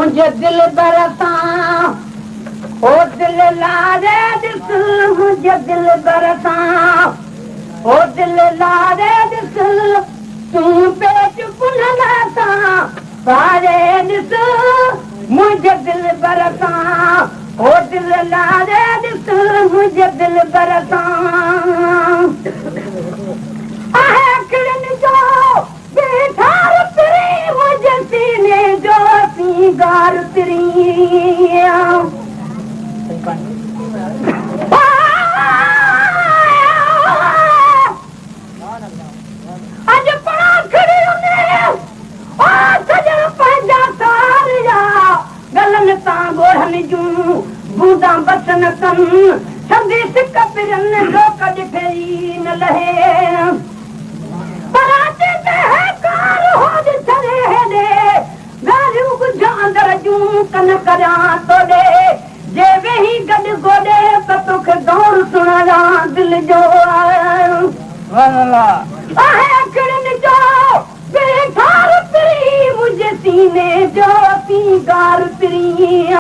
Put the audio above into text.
मुझे दिल बरसा ओ दिल लारे दिस मुझे दिल बरसा ओ दिल लारे दिस तू पेट पुनसा सारे दिस मुझे दिल बरसा ओ दिल लारे दिस मुझे दिल बरसा मुझे सीने जो सीगार तिरी अज पड़ा खड़ी पंहिंजा सारिया गलन तां गोढ़नि जूं बूंदा बसन कनि संदी सिक पिरनि लोक ॾिठे न लहे पराते ते है कार हो दिसरे हेडे गालियूं गुझां अंदर जूं कन करियां तोड़े जे वेही गॾु गोॾे त तोखे दौर सुणाया दिल जो आहे अखियुनि जो बेठार पिरी मुंहिंजे सीने जो सीगार पिरी